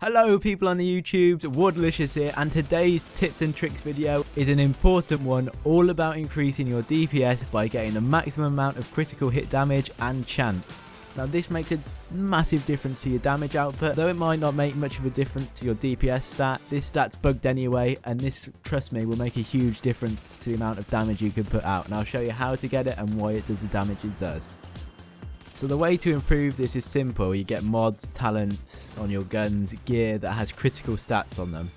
Hello people on the YouTubes, Woodlicious here, and today's tips and tricks video is an important one all about increasing your DPS by getting the maximum amount of critical hit damage and chance. Now this makes a massive difference to your damage output, though it might not make much of a difference to your DPS stat. This stat's bugged anyway, and this, trust me, will make a huge difference to the amount of damage you can put out, and I'll show you how to get it and why it does the damage it does. So the way to improve this is simple. You get mods, talents on your guns, gear that has critical stats on them.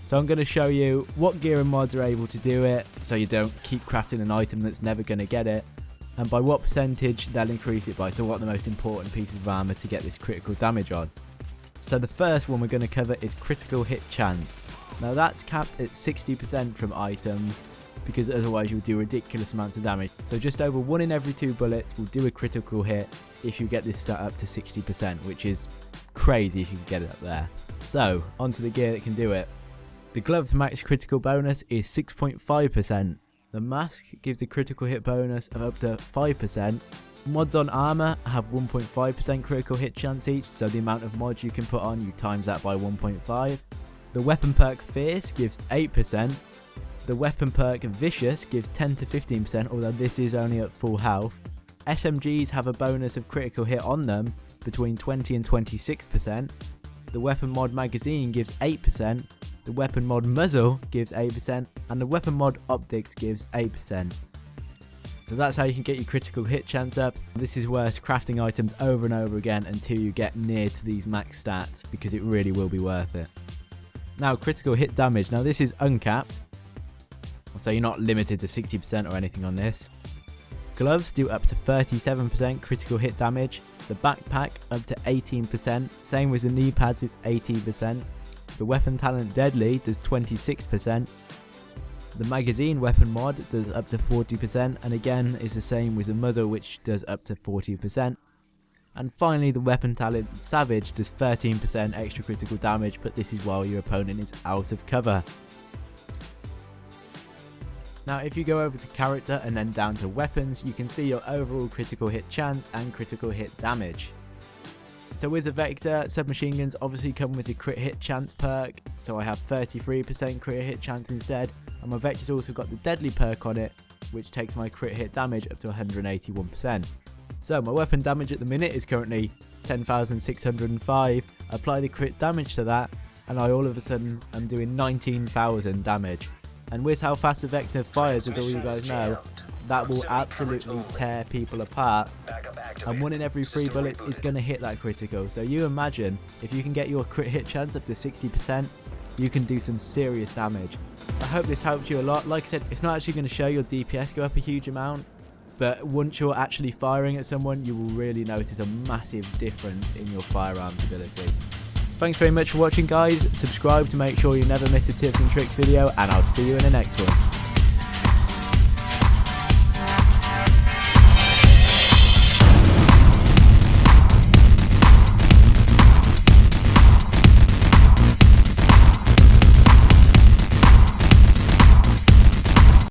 So I'm going to show you what gear and mods are able to do it, so you don't keep crafting an item that's never going to get it, and by what percentage they'll increase it by, so what are the most important pieces of armor to get this critical damage on. So the first one we're going to cover is critical hit chance. Now that's capped at 60% from items, because otherwise you'll do ridiculous amounts of damage. So just over 1 in every 2 bullets will do a critical hit if you get this stat up to 60%, which is crazy if you can get it up there. So onto the gear that can do it. The glove's max critical bonus is 6.5%. The mask gives a critical hit bonus of up to 5%. Mods on armor have 1.5% critical hit chance each, so the amount of mods you can put on, you times that by 1.5. The weapon perk Fierce gives 8%. The weapon perk Vicious gives 10 to 15%, although this is only at full health. SMGs have a bonus of critical hit on them between 20 and 26%. The weapon mod Magazine gives 8%. The weapon mod Muzzle gives 8%. And the weapon mod Optics gives 8%. So that's how you can get your critical hit chance up. This is worth crafting items over and over again until you get near to these max stats, because it really will be worth it. Now critical hit damage. Now this is uncapped, so you're not limited to 60% or anything on this. Gloves do up to 37% critical hit damage. The backpack up to 18%. Same with the knee pads, it's 18%. The weapon talent Deadly does 26%. The magazine weapon mod does up to 40%, and again is the same with the muzzle, which does up to 40%. And finally the weapon talent Savage does 13% extra critical damage, but this is while your opponent is out of cover. Now if you go over to character and then down to weapons, you can see your overall critical hit chance and critical hit damage. So with the Vector, submachine guns obviously come with a crit hit chance perk, so I have 33% crit hit chance instead, and my Vector's also got the Deadly perk on it, which takes my crit hit damage up to 181%. So my weapon damage at the minute is currently 10,605, apply the crit damage to that, and I all of a sudden am doing 19,000 damage. And with how fast the Vector fires, as all you guys know, that will absolutely tear people apart. And 1 in every 3 bullets is going to hit that critical. So you imagine, if you can get your crit hit chance up to 60%, you can do some serious damage. I hope this helped you a lot. Like I said, it's not actually going to show your DPS go up a huge amount, but once you're actually firing at someone, you will really notice a massive difference in your firearms ability. Thanks very much for watching guys, subscribe to make sure you never miss a tips and tricks video, and I'll see you in the next one.